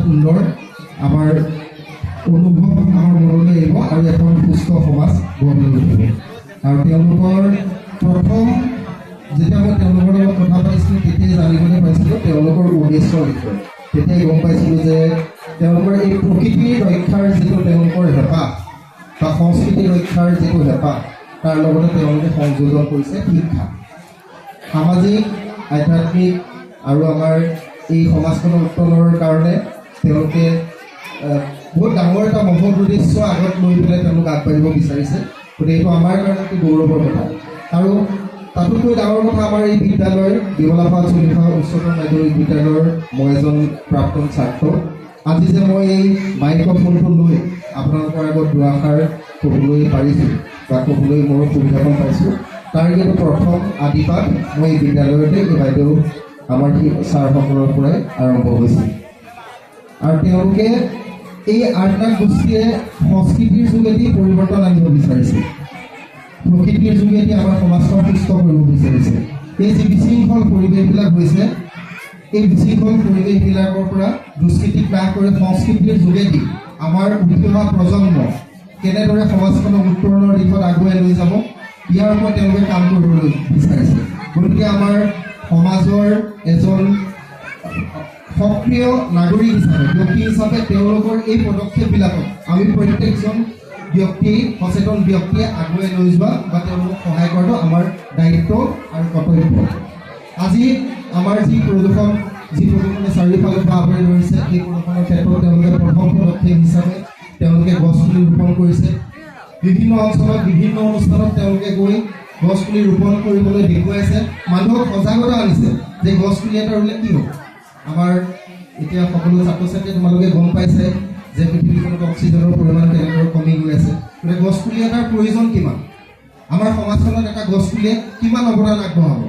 সুন্দৰ আমাৰ অনুভৱ আমাৰ মনলৈ আহিব আৰু এখন সুস্থ সমাজ গঢ় লৈ উঠিব। আৰু তেওঁলোকৰ প্ৰথম যেতিয়া মই তেওঁলোকৰ লগত কথা পাতিছিলোঁ তেতিয়াই জানিবলৈ পাইছিলোঁ তেওঁলোকৰ উদ্দেশ্যৰ বিষয়ে। তেতিয়াই গম পাইছিলোঁ যে তেওঁলোকৰ এই প্ৰকৃতিৰ ৰক্ষাৰ যিটো তেওঁলোকৰ হেঁপাহ বা সংস্কৃতি ৰক্ষাৰ যিটো হেঁপাহ তাৰ লগতে তেওঁলোকে সংযোজন কৰিছে শিক্ষা, সামাজিক, আধ্যাত্মিক আৰু আমাৰ এই সমাজখনৰ উত্তৰণৰ কাৰণে তেওঁলোকে বহুত ডাঙৰ এটা মহৎ উদ্দেশ্য আগত লৈ পেলাই তেওঁলোক আগবাঢ়িব বিচাৰিছে। গতিকে এইটো আমাৰ কাৰণে অতি গৌৰৱৰ কথা। আৰু তাতোতকৈ ডাঙৰ কথা আমাৰ এই বিদ্যালয়ৰ বিমলাফা চলিহা উচ্চতৰ মাধ্যমিক বিদ্যালয়ৰ মই এজন প্ৰাক্তন ছাত্ৰ। আজি যে মই এই মাইক্ৰফোনটো লৈ আপোনালোকৰ আগত দুআষাৰ ক'বলৈ পাৰিছোঁ বা ক'বলৈ মোৰ সুবিধাখন পাইছোঁ, তাৰ কিন্তু প্ৰথম আদিপাঠ মই এই বিদ্যালয়তে এই বাইদেউ আমাৰ ছাৰসকলৰ পৰাই আৰম্ভ হৈছিল। আৰু তেওঁলোকে এই আঠনাক গোষ্ঠীয়ে সংস্কৃতিৰ যোগেদি পৰিৱৰ্তন আনিব বিচাৰিছে, প্ৰকৃতিৰ যোগেদি আমাৰ সমাজখন সুস্থ কৰিব বিচাৰিছে। এই যি বিশৃংখল পৰিৱেশবিলাক হৈছে, এই বিশৃংখল পৰিৱেশবিলাকৰ পৰা দুষ্কৃতিক নাশ কৰি সংস্কৃতিৰ যোগেদি আমাৰ উঠি অহা প্ৰজন্ম কেনেদৰে সমাজখনক উত্তৰণৰ দিশত আগুৱাই লৈ যাব, ইয়াৰ ওপৰত তেওঁলোকে কাম কৰিবলৈ বিচাৰিছে। গতিকে আমাৰ সমাজৰ এজন সক্ৰিয় নাগৰিক হিচাপে, ব্যক্তি হিচাপে তেওঁলোকৰ এই পদক্ষেপবিলাকক আমি প্ৰত্যেকজন ব্যক্তি, সচেতন ব্যক্তিয়ে আগুৱাই লৈ যোৱা বা তেওঁলোকক সহায় কৰাটো আমাৰ দায়িত্ব আৰু কৰ্তব্য। আজি আমাৰ যি প্ৰদূষণে চাৰিওফালৰ পৰা আৱৰি ধৰিছে, এই প্ৰদূষণৰ ক্ষেত্ৰত তেওঁলোকে প্ৰথম পদক্ষেপ হিচাপে তেওঁলোকে গছপুলি ৰোপণ কৰিছে। বিভিন্ন অঞ্চলত বিভিন্ন অনুষ্ঠানত তেওঁলোকে গৈ গছপুলি ৰোপণ কৰিবলৈ দেখুৱাইছে, মানুহক সজাগতা আনিছে যে গছপুলি এটা ৰুলে কি হ'ব। আমাৰ এতিয়া সকলো ছাত্ৰ ছাত্ৰীয়ে তোমালোকে গম পাইছে যে পৃথিৱীখনত অক্সিজেনৰ পৰিমাণ কেনেদৰে কমি গৈ আছে। গতিকে গছপুলি এটাৰ প্ৰয়োজন কিমান, আমাৰ সমাজখনত এটা গছপুলিয়ে কিমান অৱদান আগবঢ়াব।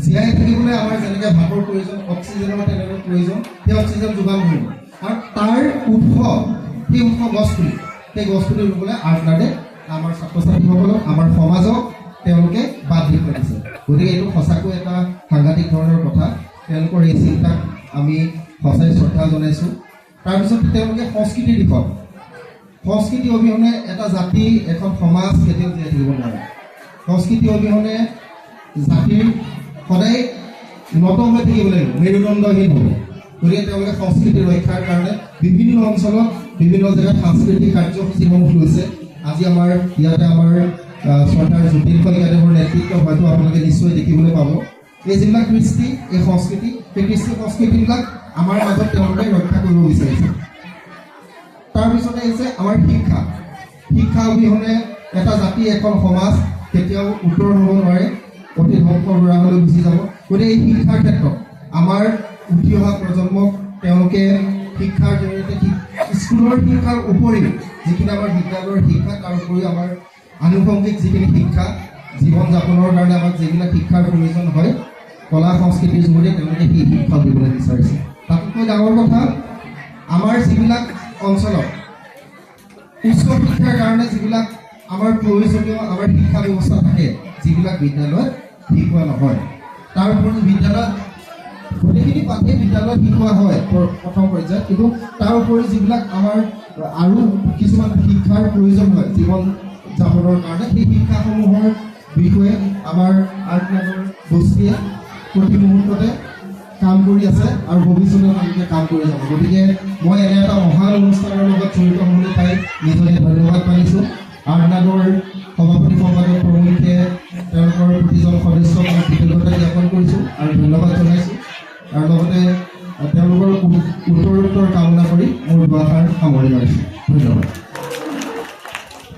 জীয়াই থাকিবলৈ আমাৰ যেনেকৈ ভাতৰ প্ৰয়োজন, অক্সিজেনৰ তেনেদৰে প্ৰয়োজন, সেই অক্সিজেন যোগান ধৰিব। আৰু তাৰ উৎস, সেই উৎস গছপুলি, সেই গছপুলি ৰুবলৈ আঠনাদে আমাৰ ছাত্ৰ ছাত্ৰীসকলক, আমাৰ সমাজক তেওঁলোকে বাদ দেখুৱাই দিছে। গতিকে এইটো সঁচাকৈ এটা সাংঘাতিক ধৰণৰ কথা। তেওঁলোকৰ এই চিন্তাক আমি সঁচাই শ্ৰদ্ধা জনাইছোঁ। তাৰপিছত তেওঁলোকে সংস্কৃতিৰ দিশত, সংস্কৃতি অবিহনে এটা জাতি, এখন সমাজ কেতিয়াও জীয়াই থাকিব নোৱাৰে। সংস্কৃতি অবিহনে জাতিৰ সদায় নত হৈ থাকিব লাগিব, মেৰুদণ্ডহীন হ'ব। গতিকে তেওঁলোকে সংস্কৃতি ৰক্ষাৰ কাৰণে বিভিন্ন অঞ্চলত, বিভিন্ন জেগাত সাংস্কৃতিক কাৰ্যসূচীসমূহ লৈছে। আজি আমাৰ ইয়াতে আমাৰ শ্ৰদ্ধাৰ জ্যোতিল কলিতাদেৱৰ নেতৃত্ব হয়তো আপোনালোকে নিশ্চয় দেখিবলৈ পাব। এই যিবিলাক কৃষ্টি, এই সংস্কৃতি, সেই কৃষ্টি সংস্কৃতিবিলাক আমাৰ মাজত তেওঁলোকে ৰক্ষা কৰিব বিচাৰিছে। তাৰপিছতে আহিছে আমাৰ শিক্ষা। শিক্ষা অবিহনে এটা জাতি, এখন সমাজ কেতিয়াও উত্তৰ হ'ব নোৱাৰে, অতি ধ্বংসৰ গৰাহলৈ গুচি যাব। গতিকে এই শিক্ষাৰ ক্ষেত্ৰত আমাৰ উঠি অহা প্ৰজন্মক তেওঁলোকে শিক্ষাৰ জৰিয়তে, স্কুলৰ শিক্ষাৰ উপৰিও যিখিনি আমাৰ বিদ্যালয়ৰ শিক্ষা, তাৰ উপৰিও আমাৰ আনুষংগিক যিখিনি শিক্ষা, জীৱন যাপনৰ কাৰণে আমাক যিবিলাক শিক্ষাৰ প্ৰয়োজন হয়, কলা সংস্কৃতিৰ যোগেদি তেওঁলোকে সেই শিক্ষা দিবলৈ বিচাৰিছে। তাতকৈ ডাঙৰ কথা, আমাৰ যিবিলাক অঞ্চলত উচ্চ শিক্ষাৰ কাৰণে যিবিলাক আমাৰ প্ৰয়োজনীয় আমাৰ শিক্ষা ব্যৱস্থা থাকে, যিবিলাক বিদ্যালয়ত শিকোৱা নহয়, তাৰ উপৰি বিদ্যালয়ত গোটেইখিনি পাঠেই বিদ্যালয়ত শিকোৱা হয় প্ৰথম পৰ্যায়ত, কিন্তু তাৰ উপৰি যিবিলাক আমাৰ আৰু কিছুমান শিক্ষাৰ প্ৰয়োজন হয় জীৱন যাপনৰ কাৰণে, সেই শিক্ষাসমূহৰ বিষয়ে আমাৰ আঠনাদৰ গোষ্ঠীয়ে প্ৰতি মুহূৰ্ততে কাম কৰি আছে আৰু ভৱিষ্যতে তেওঁলোকে কাম কৰি যাব। গতিকে মই এনে এটা মহান অনুষ্ঠানৰ লগত জড়িত হ'বলৈ পাই নিজকে ধন্যবাদ মানিছোঁ। আঠনাদৰ সভাপতি সম্পাদক প্ৰমুখ্যে তেওঁলোকৰ প্ৰতিজন সদস্যক মই কৃতজ্ঞতা জ্ঞাপন কৰিছোঁ আৰু ধন্যবাদ জনাইছোঁ। আৰু লগতে তেওঁলোকৰ উত্তৰোত্তৰ কামনা কৰি মোৰ দুআষাৰ সামৰি মাৰিছোঁ। ধন্যবাদ।